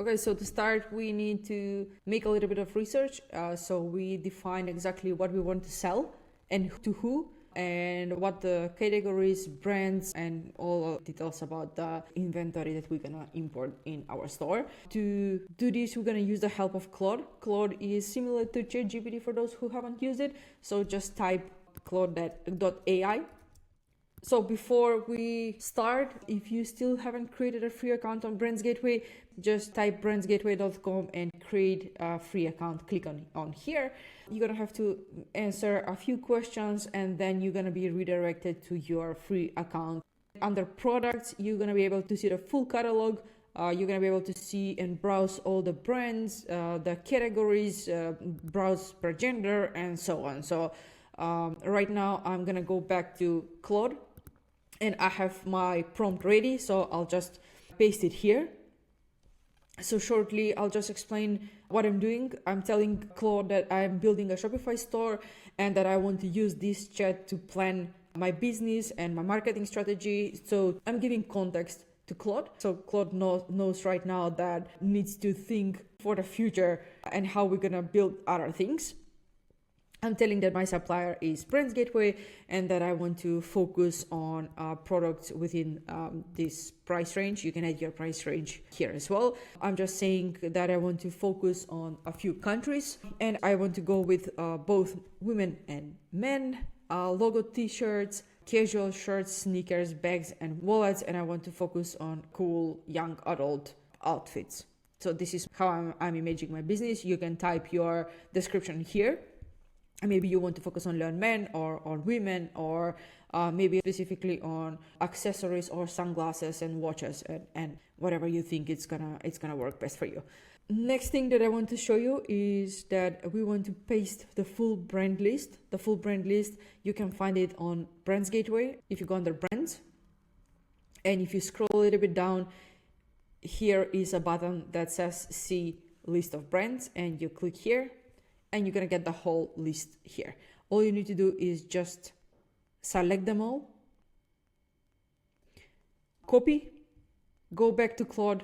Okay, so to start, we need to make a little bit of research. So we define exactly what we want to sell and to who, and what the categories, brands, and all details about the inventory that we're gonna import in our store. To do this, we're gonna use the help of Claude. Claude is similar to ChatGPT for those who haven't used it. So just type claude.ai. So before we start, if you still haven't created a free account on BrandsGateway, just type brandsgateway.com and create a free account. Click on here. You're going to have to answer a few questions, and then you're going to be redirected to your free account. Under products, you're going to be able to see the full catalog. You're going to be able to see and browse all the brands, the categories, browse per gender, and so on. So right now, I'm going to go back to Claude. And I have my prompt ready, so I'll just paste it here. So shortly, I'll just explain what I'm doing. I'm telling Claude that I'm building a Shopify store and that I want to use this chat to plan my business and my marketing strategy. So I'm giving context to Claude. So Claude knows right now that needs to think for the future and how we're gonna build other things. I'm telling that my supplier is BrandsGateway and that I want to focus on products within this price range. You can add your price range here as well. I'm just saying that I want to focus on a few countries, and I want to go with both women and men, logo t-shirts, casual shirts, sneakers, bags, and wallets, and I want to focus on cool young adult outfits. So this is how I'm imagining my business. You can type your description here. Maybe you want to focus only on men or on women, or maybe specifically on accessories or sunglasses and watches, and whatever you think it's gonna work best for you. Next thing that I want to show you is that we want to paste the full brand list. The full brand list, you can find it on BrandsGateway if you go under brands, and if you scroll a little bit down, here is a button that says see list of brands, and you click here. And you're going to get the whole list here. All you need to do is just select them all, copy, go back to Claude,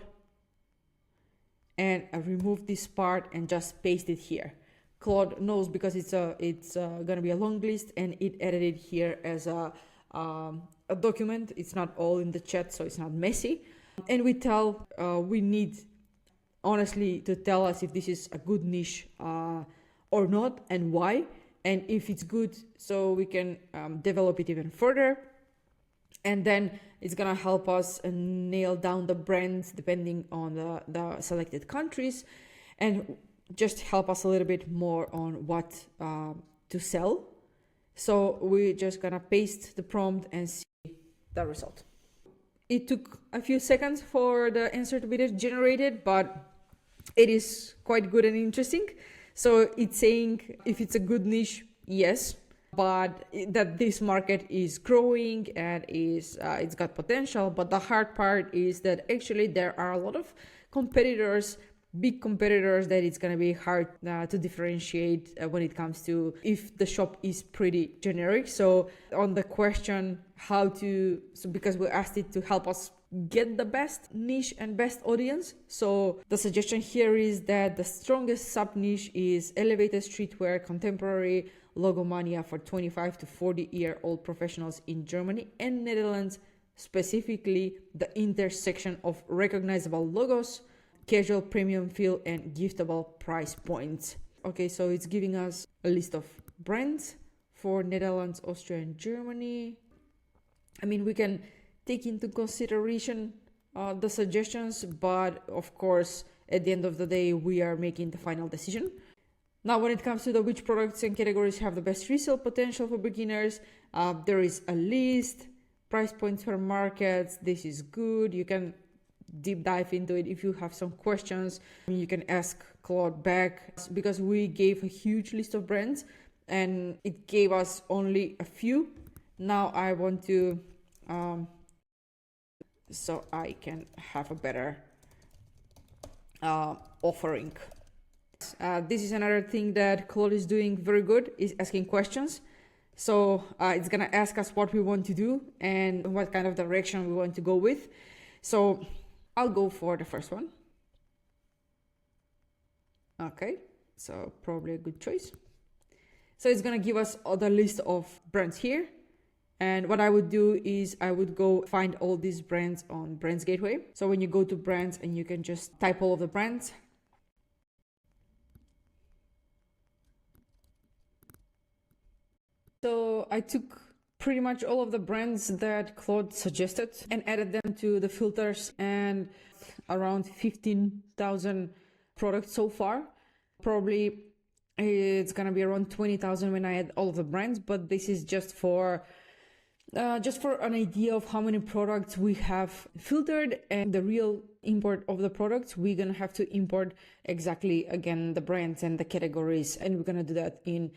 and remove this part and just paste it here. Claude knows because it's going to be a long list, and it edited here as a document. It's not all in the chat, so it's not messy. And we need honestly to tell us if this is a good niche or not, and why, and if it's good, so we can develop it even further. And then it's gonna help us nail down the brands depending on the selected countries, and just help us a little bit more on what to sell. So we're just gonna paste the prompt and see the result. It took a few seconds for the answer to be generated, but it is quite good and interesting. So it's saying if it's a good niche, yes, but that this market is growing and it's got potential. But the hard part is that actually there are a lot of competitors, big competitors, that it's going to be hard to differentiate when it comes to if the shop is pretty generic. So on the question because we asked it to help us get the best niche and best audience. So the suggestion here is that the strongest sub niche is elevated streetwear, contemporary logomania for 25 to 40-year-old professionals in Germany and Netherlands, specifically the intersection of recognizable logos, casual premium feel, and giftable price points. Okay, so it's giving us a list of brands for Netherlands, Austria, and Germany. I mean, we can take into consideration the suggestions, but of course, at the end of the day, we are making the final decision. Now, when it comes to which products and categories have the best resale potential for beginners, there is a list, price points per markets. This is good. You can deep dive into it. If you have some questions, you can ask Claude back, because we gave a huge list of brands and it gave us only a few. Now I want to so I can have a better offering. This is another thing that Claude is doing very good, is asking questions. So it's gonna ask us what we want to do and what kind of direction we want to go with. So I'll go for the first one. Okay, so probably a good choice. So it's gonna give us the list of brands here. And what I would do is I would go find all these brands on BrandsGateway. So when you go to brands and you can just type all of the brands. So I took pretty much all of the brands that Claude suggested and added them to the filters, and around 15,000 products so far. Probably it's gonna be around 20,000 when I add all of the brands, but this is just for an idea of how many products we have filtered, and the real import of the products, we're gonna have to import exactly again the brands and the categories, and we're gonna do that in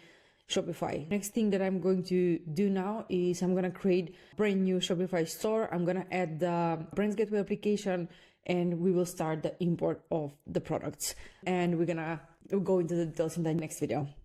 Shopify. Next thing that I'm going to do now is I'm gonna create a brand new Shopify store. I'm gonna add the BrandsGateway application, and we will start the import of the products, and we're gonna go into the details in the next video.